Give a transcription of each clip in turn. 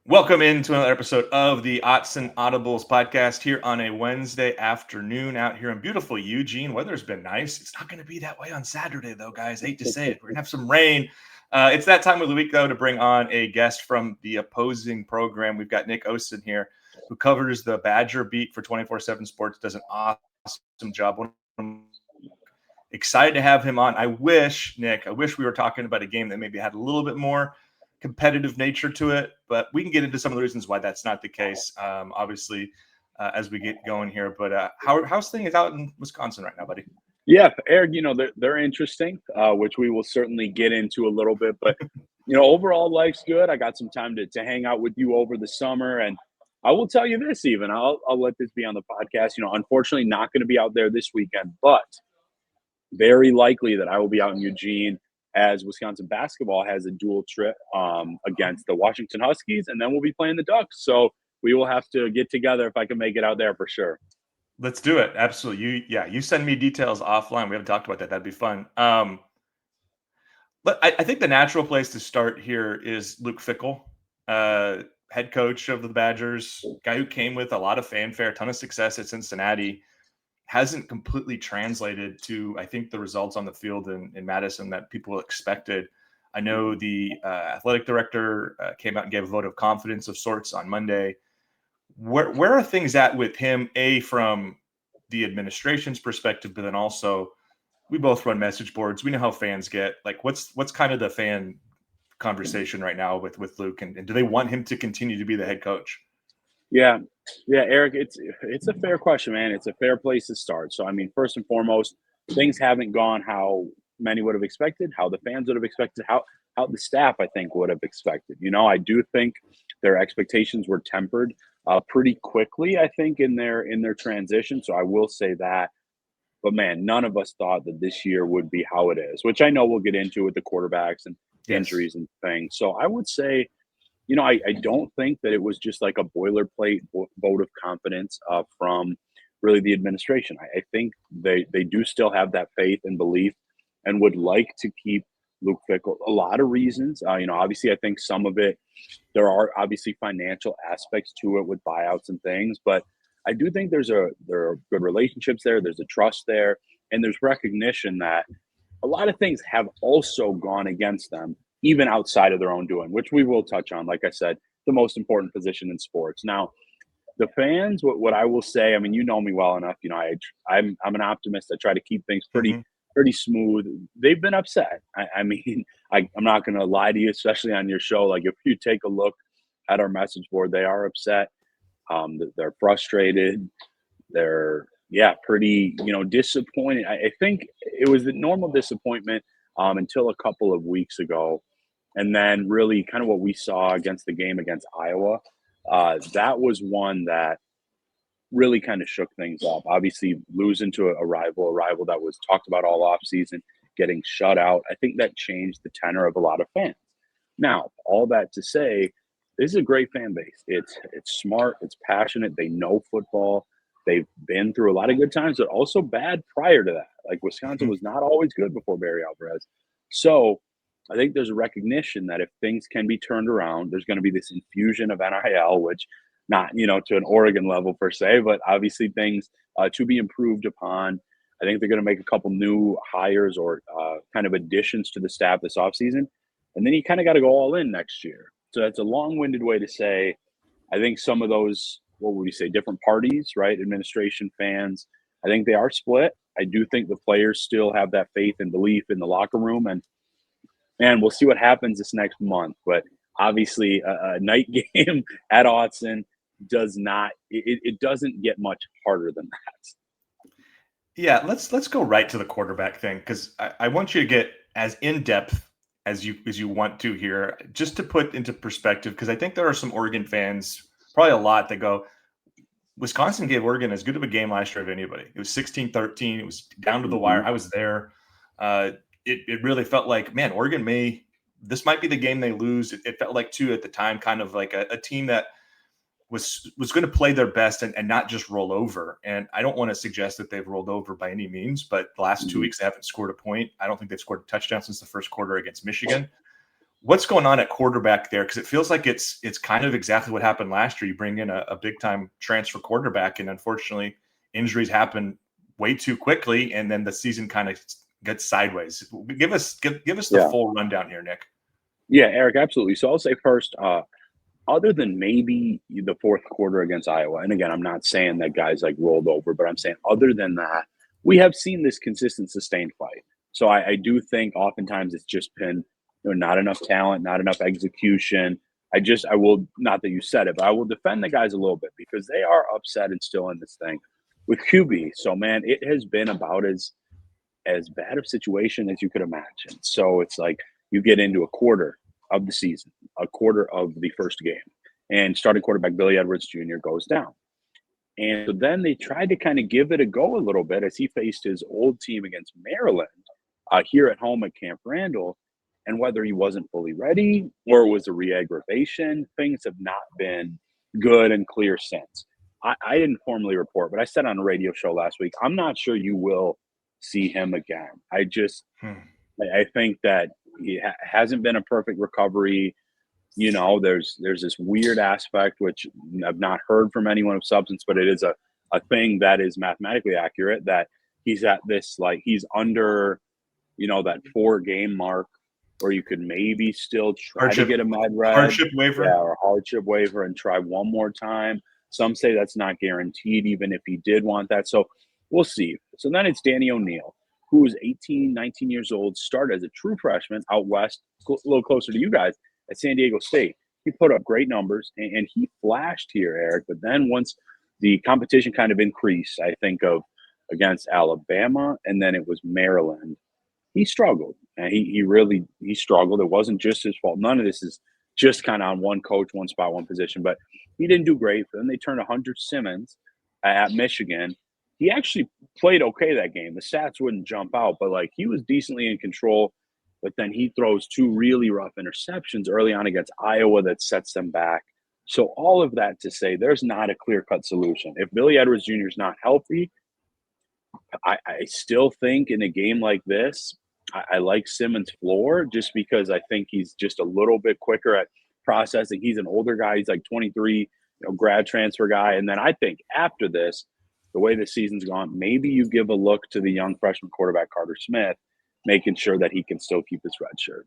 Welcome into another episode of the Autzen Audibles podcast here on a Wednesday afternoon out here in beautiful Eugene. Weather's been nice. It's not going to be that way on Saturday, though, guys. Hate to say it. We're going to have some rain. It's that time of the week, though, to bring on a guest from the opposing program. We've got Nick Osen here, who covers the Badger beat for 24/7 Sports, does an awesome job. Excited to have him on. I wish we were talking about a game that maybe had a little bit more competitive nature to it, but we can get into some of the reasons why that's not the case. Obviously, as we get going here. But how's things out in Wisconsin right now, buddy? Yeah, Eric, they're interesting, which we will certainly get into a little bit. But, overall, life's good. I got some time to hang out with you over the summer. And I will tell you this, even, I'll let this be on the podcast. Unfortunately, not going to be out there this weekend, but very likely that I will be out in Eugene as Wisconsin basketball has a dual trip against the Washington Huskies. And then we'll be playing the Ducks. So we will have to get together if I can make it out there for sure. Let's do it. Absolutely. You send me details offline. We haven't talked about that. That'd be fun. But I think the natural place to start here is Luke Fickell, head coach of the Badgers, guy who came with a lot of fanfare, a ton of success at Cincinnati, hasn't completely translated to, I think, the results on the field in Madison that people expected. I know the athletic director came out and gave a vote of confidence of sorts on Monday. Where are things at with him, from the administration's perspective, but then also we both run message boards. We know how fans get. Like, what's kind of the fan conversation right now with Luke, and do they want him to continue to be the head coach? Yeah, Eric, it's a fair question, man. It's a fair place to start. So, I mean, first and foremost, things haven't gone how many would have expected, how the fans would have expected, how the staff, I think, would have expected. I do think their expectations were tempered pretty quickly, I think, in their transition. So I will say that. But man, none of us thought that this year would be how it is, which I know we'll get into with the quarterbacks and injuries and things. So I would say, I don't think that it was just like a boilerplate vote of confidence from really the administration. I think they do still have that faith and belief and would like to keep Luke Fickell. A lot of reasons. Obviously, I think some of it, there are obviously financial aspects to it with buyouts and things, but I do think there are good relationships there. There's a trust there, and there's recognition that a lot of things have also gone against them, even outside of their own doing, which we will touch on. Like I said, the most important position in sports. Now, the fans, what I will say, I mean, you know me well enough. I'm an optimist. I try to keep things pretty smooth. They've been upset. I mean, I'm not going to lie to you, especially on your show. Like, if you take a look at our message board, they are upset. They're frustrated. They're pretty disappointed. I think it was the normal disappointment until a couple of weeks ago, and then really kind of what we saw against the game against Iowa. That was one that really kind of shook things up. Obviously, losing to a rival that was talked about all off season, getting shut out. I think that changed the tenor of a lot of fans. Now, all that to say, this is a great fan base. It's smart, it's passionate. They know football. They've been through a lot of good times, but also bad prior to that. Like, Wisconsin was not always good before Barry Alvarez. So I think there's a recognition that if things can be turned around, there's going to be this infusion of NIL, which not, to an Oregon level per se, but obviously things to be improved upon. I think they're going to make a couple new hires or kind of additions to the staff this offseason. And then you kind of got to go all in next year. So that's a long-winded way to say, I think some of those, what would we say, different parties, right? Administration, fans, I think they are split. I do think the players still have that faith and belief in the locker room. And we'll see what happens this next month. But obviously a night game at Autzen it doesn't get much harder than that. Yeah, let's go right to the quarterback thing, because I want you to get as in depth as you want to here, just to put into perspective, because I think there are some Oregon fans, probably a lot, that go, Wisconsin gave Oregon as good of a game last year of anybody. It was 16-13. It was down to the wire. I was there. It really felt like, man, this might be the game they lose. It felt like, too, at the time, kind of like a team that was going to play their best and not just roll over. And I don't want to suggest that they've rolled over by any means, but the last 2 weeks they haven't scored a point. I don't think they've scored a touchdown since the first quarter against Michigan. What's going on at quarterback there? Because it feels like it's kind of exactly what happened last year. You bring in a big time transfer quarterback, and unfortunately, injuries happen way too quickly, and then the season kind of gets sideways. Give us the full rundown here, Nick. Yeah, Erik, absolutely. So I'll say first, other than maybe the fourth quarter against Iowa, and again, I'm not saying that guys like rolled over, but I'm saying other than that, we have seen this consistent, sustained fight. So I do think oftentimes it's just been not enough talent, not enough execution. I will, not that you said it, but I will defend the guys a little bit because they are upset and still in this thing with QB. So man, it has been about as bad of situation as you could imagine. So it's like you get into a quarter of the season, a quarter of the first game, and starting quarterback Billy Edwards Jr. goes down. And so then they tried to kind of give it a go a little bit as he faced his old team against Maryland here at home at Camp Randall. And whether he wasn't fully ready or it was a re-aggravation, things have not been good and clear since. I didn't formally report, but I said on a radio show last week, I'm not sure you will see him again. I think that he hasn't been a perfect recovery. There's this weird aspect, which I've not heard from anyone of substance, but it is a thing that is mathematically accurate, that he's at this, like, he's under, that 4-game mark where you could maybe still try to get a med reg. Hardship waiver. Yeah, or hardship waiver and try one more time. Some say that's not guaranteed, even if he did want that. So we'll see. So then it's Danny O'Neill, who is 18, 19 years old, started as a true freshman out west, a little closer to you guys, at San Diego State. He put up great numbers, and he flashed here, Erik. But then once the competition kind of increased, I think of against Alabama, and then it was Maryland, he struggled. And he struggled. It wasn't just his fault. None of this is just kind of on one coach, one spot, one position. But he didn't do great. Then they turned to Hunter Simmons at Michigan. He actually played okay that game. The stats wouldn't jump out, but like he was decently in control. But then he throws 2 really rough interceptions early on against Iowa that sets them back. So all of that to say, there's not a clear-cut solution. If Billy Edwards Jr. is not healthy, I still think in a game like this, I like Simmons' floor just because I think he's just a little bit quicker at processing. He's an older guy. He's like 23, grad transfer guy. And then I think after this, the way the season's gone, maybe you give a look to the young freshman quarterback Carter Smith, making sure that he can still keep his red shirt.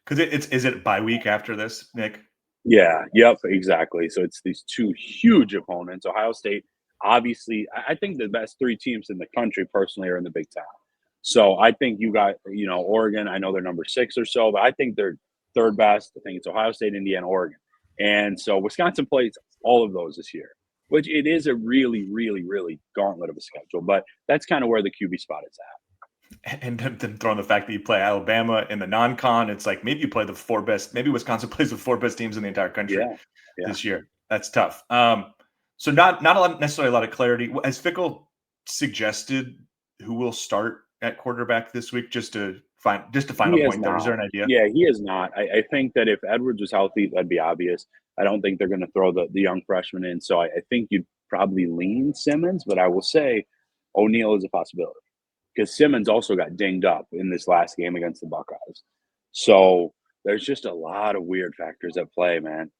Because is it bye week after this, Nick? Yeah. Yep. Exactly. So it's these 2 huge opponents. Ohio State, obviously, I think the best 3 teams in the country personally are in the Big Ten. So I think you got, Oregon. I know they're number 6 or so, but I think they're third best. I think it's Ohio State, Indiana, Oregon. And so Wisconsin plays all of those this year, which it is a really, really, really gauntlet of a schedule. But that's kind of where the QB spot is at. And then throw in the fact that you play Alabama in the non-con, it's like maybe you play the 4 best. Maybe Wisconsin plays the 4 best teams in the entire country this year. That's tough. So not necessarily a lot of clarity. Has Fickell suggested who will start at quarterback this week just to find a point there? Is there an idea? Yeah, he is not. I think that if Edwards was healthy, that'd be obvious. I don't think they're going to throw the young freshman in. So I think you'd probably lean Simmons, but I will say O'Neill is a possibility because Simmons also got dinged up in this last game against the Buckeyes. So there's just a lot of weird factors at play, man.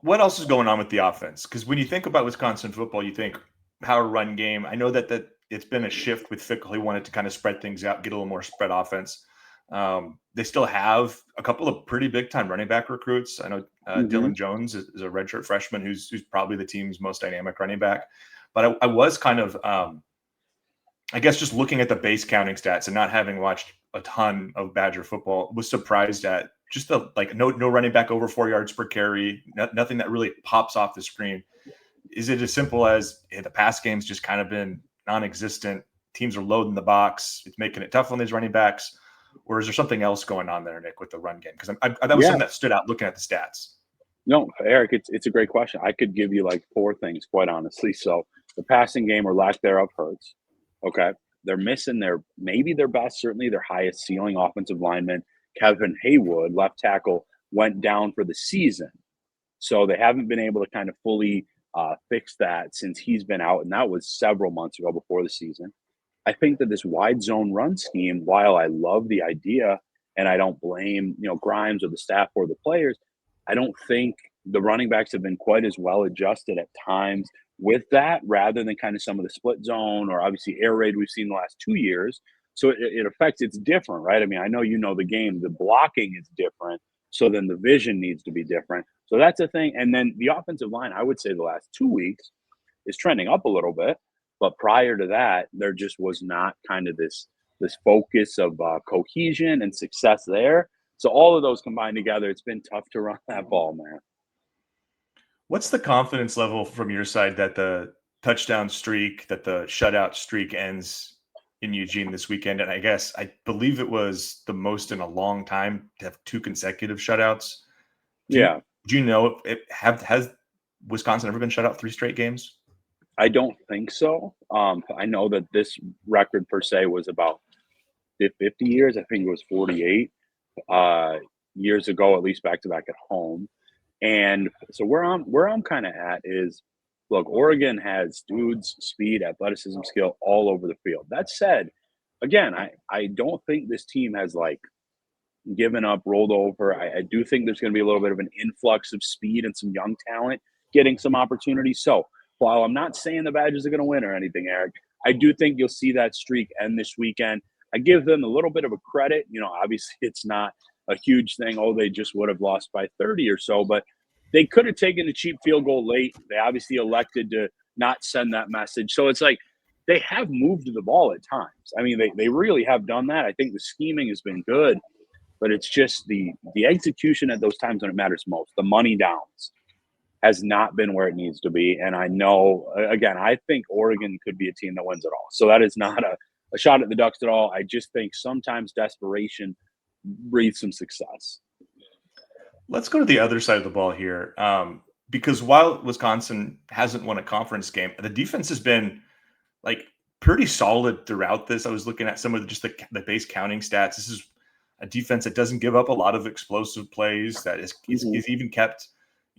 What else is going on with the offense? Because when you think about Wisconsin football, you think power run game. I know that it's been a shift with Fickell. He wanted to kind of spread things out, get a little more spread offense. They still have a couple of pretty big time running back recruits. I know Dylan Jones is a redshirt freshman who's probably the team's most dynamic running back. But I was kind of, I guess, just looking at the base counting stats and not having watched a ton of Badger football, was surprised at just the no running back over 4 yards per carry, nothing that really pops off the screen. Is it as simple as the pass game's just kind of been non-existent? Teams are loading the box. It's making it tough on these running backs. Or is there something else going on there, Nick, with the run game? Because that was something that stood out looking at the stats. No, Erik, it's a great question. I could give you like 4 things, quite honestly. So the passing game or lack thereof hurts. Okay. They're missing maybe their best, certainly their highest ceiling offensive lineman. Kevin Haywood, left tackle, went down for the season. So they haven't been able to kind of fully fix that since he's been out. And that was several months ago before the season. I think that this wide zone run scheme, while I love the idea, and I don't blame, Grimes or the staff or the players. I don't think the running backs have been quite as well adjusted at times with that, rather than kind of some of the split zone or obviously air raid we've seen the last 2 years. So it affects, it's different, right? I mean, I know the game, the blocking is different. So then the vision needs to be different. So that's a thing. And then the offensive line, I would say the last 2 weeks is trending up a little bit. But prior to that, there just was not kind of this focus of cohesion and success there. So all of those combined together, it's been tough to run that ball, man. What's the confidence level from your side that the touchdown streak, that the shutout streak ends in Eugene this weekend? And I believe it was the most in a long time to have 2 consecutive shutouts. Do you know has Wisconsin ever been shut out 3 straight games? I don't think so. I know that this record per se was about 50 years. I think it was 48 years ago, at least back to back at home. And so where I'm kind of at is, look, Oregon has dudes, speed, athleticism, skill all over the field. That said, again, I don't think this team has like given up, rolled over. I do think there's going to be a little bit of an influx of speed and some young talent getting some opportunities. So while I'm not saying the Badgers are going to win or anything, Erik, I do think you'll see that streak end this weekend. I give them a little bit of a credit. Obviously it's not a huge thing. Oh, they just would have lost by 30 or so, but they could have taken a cheap field goal late. They obviously elected to not send that message. So it's like they have moved the ball at times. I mean, they really have done that. I think the scheming has been good, but it's just the execution at those times when it matters most. The money downs has not been where it needs to be. And I know, again, I think Oregon could be a team that wins it all. So that is not a shot at the Ducks at all. I just think sometimes desperation breeds some success. Let's go to the other side of the ball here. Because while Wisconsin hasn't won a conference game, the defense has been like pretty solid throughout this. I was looking at some of the base counting stats. This is a defense that doesn't give up a lot of explosive plays, that is even kept,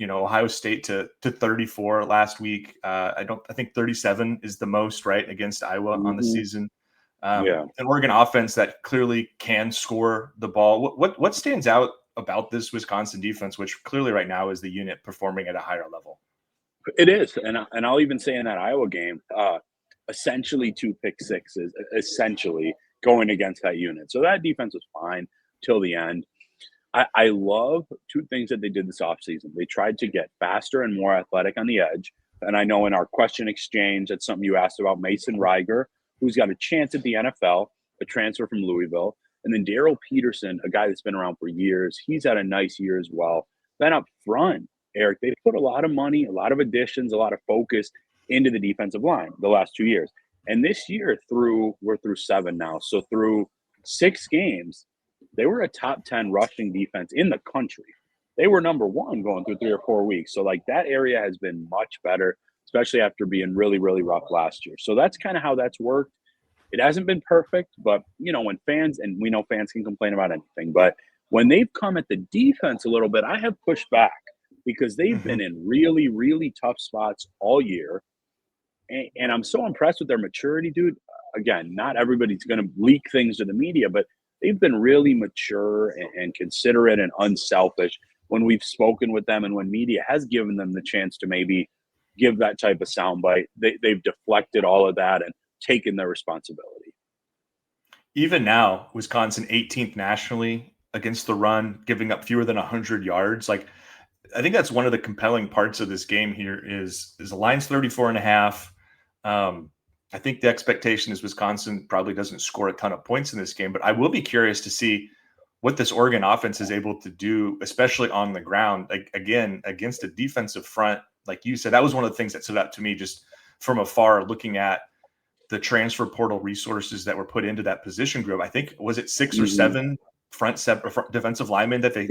Ohio State to 34 last week. I think 37 is the most, right, against Iowa on the season. An Oregon offense that clearly can score the ball. What stands out about this Wisconsin defense, which clearly right now is the unit performing at a higher level? It is, and I'll even say in that Iowa game, essentially 2 pick sixes, essentially going against that unit. So that defense was fine till the end. I love 2 things that they did this offseason. They tried to get faster and more athletic on the edge. And I know in our question exchange, that's something you asked about, Mason Reiger, who's got a chance at the NFL, a transfer from Louisville. And then Daryl Peterson, a guy that's been around for years. He's had a nice year as well. Then up front, Erik, they put a lot of money, a lot of additions, a lot of focus into the defensive line the last 2 years. And this year we're through 7 now. So through 6 games, they were a top 10 rushing defense in the country. They were number 1 going through 3 or 4 weeks. So like that area has been much better, especially after being really, really rough last year. So that's kind of how that's worked. It hasn't been perfect, but when fans, and we know fans can complain about anything, but when they've come at the defense a little bit, I have pushed back because they've been in really, really tough spots all year. And I'm so impressed with their maturity, dude. Again, not everybody's going to leak things to the media, but they've been really mature and considerate and unselfish when we've spoken with them and when media has given them the chance to maybe give that type of soundbite. They've deflected all of that and taken their responsibility. Even now, Wisconsin 18th nationally against the run, giving up fewer than 100 yards. Like, I think that's one of the compelling parts of this game here is the line's 34.5. I think the expectation is Wisconsin probably doesn't score a ton of points in this game, but I will be curious to see what this Oregon offense is able to do, especially on the ground. Like, again, against a defensive front, like you said, that was one of the things that stood out to me just from afar, looking at the transfer portal resources that were put into that position group. I think, was it 6 or 7 front defensive linemen that they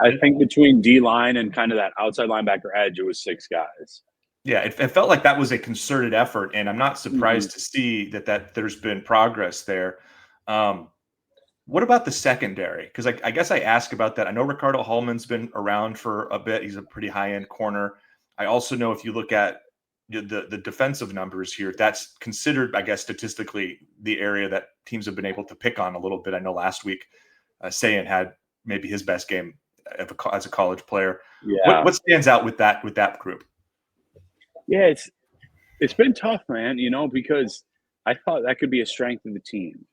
I think between D-line and kind of that outside linebacker edge, it was 6 guys. Yeah, it felt like that was a concerted effort, and I'm not surprised to see that there's been progress there. What about the secondary? Because I guess I ask about that. I know Ricardo Hallman's been around for a bit. He's a pretty high-end corner. I also know if you look at the defensive numbers here, that's considered, I guess, statistically the area that teams have been able to pick on a little bit. I know last week Sayin had maybe his best game as a college player. Yeah. What stands out with that group? Yeah, it's been tough, man, because I thought that could be a strength of the team.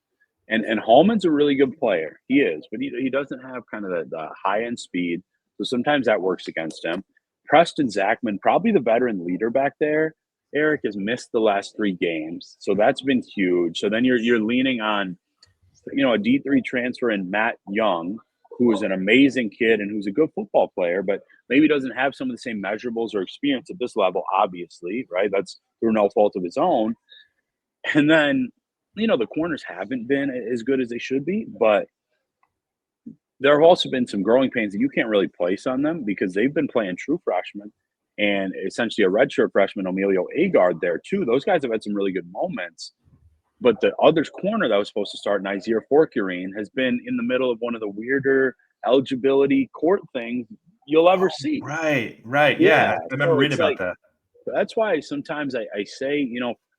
And Hallman's a really good player. He is, but he doesn't have kind of the high end speed. So sometimes that works against him. Preston Zachman, probably the veteran leader back there. Erik has missed the last 3 games, so that's been huge. So then you're leaning on, a D3 transfer in Matt Young, who is an amazing kid and who's a good football player, but maybe doesn't have some of the same measurables or experience at this level, obviously, right? That's through no fault of his own. And then, the corners haven't been as good as they should be, but there have also been some growing pains that you can't really place on them because they've been playing true freshmen and essentially a redshirt freshman, Emilio Agard, there too. Those guys have had some really good moments. But the other corner that was supposed to start, Nizier Forkerine, has been in the middle of one of the weirder eligibility court things you'll ever see. Right. Yeah. I remember reading about that. That's why sometimes I say,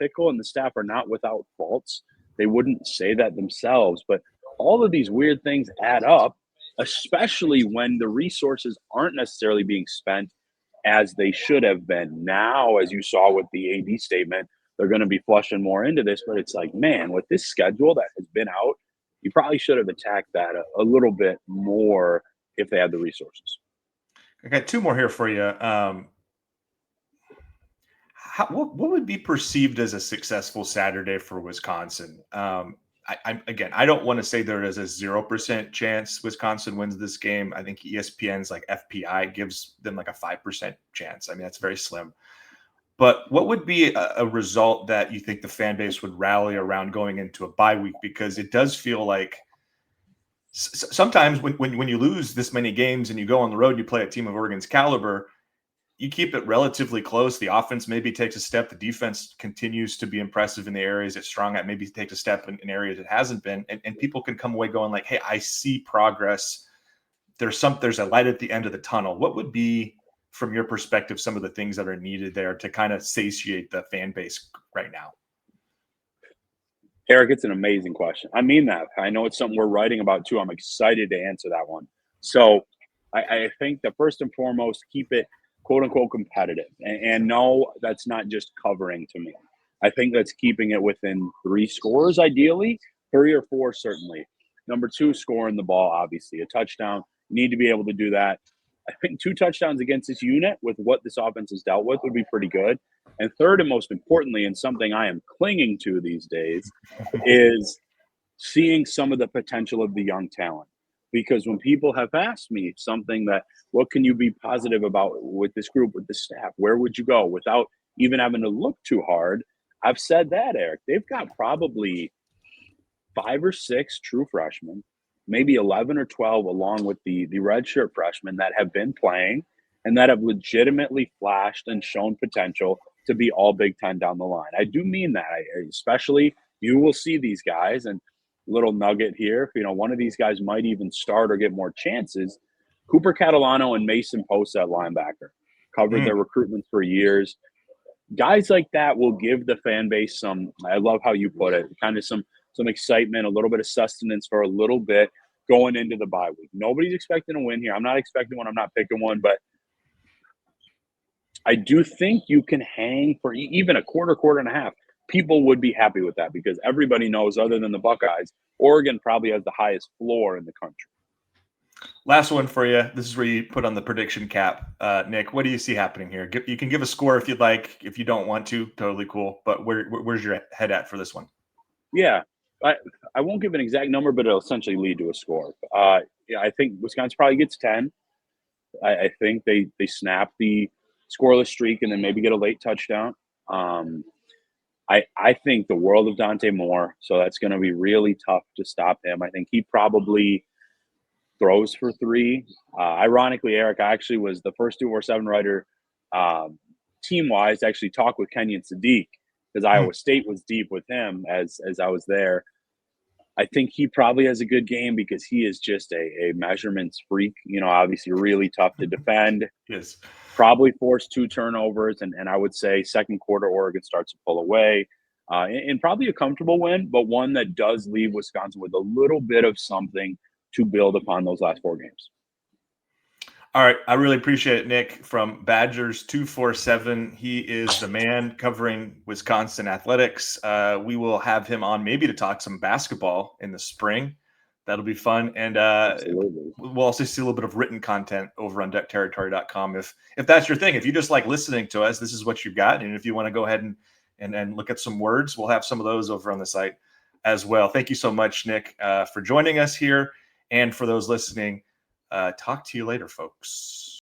Fickell and the staff are not without faults. They wouldn't say that themselves, but all of these weird things add up, especially when the resources aren't necessarily being spent as they should have been. Now, as you saw with the AD statement, they're going to be flushing more into this, but it's like, man, with this schedule that has been out, you probably should have attacked that a little bit more if they had the resources. I got 2 more here for you. What would be perceived as a successful Saturday for Wisconsin? I don't want to say there is a 0% chance Wisconsin wins this game. I think ESPN's like FPI gives them like a 5% chance. I mean, that's very slim. But what would be a result that you think the fan base would rally around going into a bye week? Because it does feel like sometimes when you lose this many games and you go on the road and you play a team of Oregon's caliber, you keep it relatively close. The offense maybe takes a step. The defense continues to be impressive in the areas it's strong at, maybe takes a step in areas it hasn't been. And people can come away going like, hey, I see progress. There's a light at the end of the tunnel. What would be, from your perspective, some of the things that are needed there to kind of satiate the fan base right now? Erik, it's an amazing question. I mean that. I know it's something we're writing about too. I'm excited to answer that one. So I think that first and foremost, keep it quote unquote competitive. And no, that's not just covering to me. I think that's keeping it within 3 scores, ideally, 3 or 4, certainly. Number 2, scoring the ball, obviously. A touchdown, you need to be able to do that. I think 2 touchdowns against this unit with what this offense has dealt with would be pretty good. And third, and most importantly, and something I am clinging to these days, is seeing some of the potential of the young talent. Because when people have asked me something that, what can you be positive about with this group, with the staff? Where would you go without even having to look too hard? I've said that, Erik. They've got probably 5 or 6 true freshmen, maybe 11 or 12 along with the redshirt freshmen that have been playing and that have legitimately flashed and shown potential to be all Big Ten down the line. I do mean that. Especially you will see these guys, and little nugget here, one of these guys might even start or get more chances. Cooper Catalano and Mason Post at linebacker covered their recruitment for years. Guys like that will give the fan base some, I love how you put it, kind of some excitement, a little bit of sustenance for a little bit going into the bye week. Nobody's expecting a win here. I'm not expecting one. I'm not picking one, but I do think you can hang for even a quarter and a half. People would be happy with that because everybody knows, other than the Buckeyes, Oregon probably has the highest floor in the country. Last one for you. This is where you put on the prediction cap. Nick, what do you see happening here? You can give a score if you'd like. If you don't want to, totally cool. But where's your head at for this one? Yeah, I won't give an exact number, but it'll essentially lead to a score. I think Wisconsin probably gets 10. I think they snap the scoreless streak and then maybe get a late touchdown. I think the world of Dante Moore, so that's going to be really tough to stop him. I think he probably throws for 3. Ironically, Erik, I actually was the first 247 writer team-wise to actually talk with Kenyon Sadiq because Iowa State was deep with him as I was there. I think he probably has a good game because he is just a measurements freak. Obviously really tough to defend. Yes. Probably force 2 turnovers, and I would say second quarter Oregon starts to pull away. And probably a comfortable win, but one that does leave Wisconsin with a little bit of something to build upon those last 4 games. All right. I really appreciate it, Nick from Badgers 247. He is the man covering Wisconsin athletics. We will have him on maybe to talk some basketball in the spring. That'll be fun. And we'll also see a little bit of written content over on DuckTerritory.com. If that's your thing, if you just like listening to us, this is what you've got. And if you want to go ahead and look at some words, we'll have some of those over on the site as well. Thank you so much, Nick, for joining us here. And for those listening, talk to you later, folks.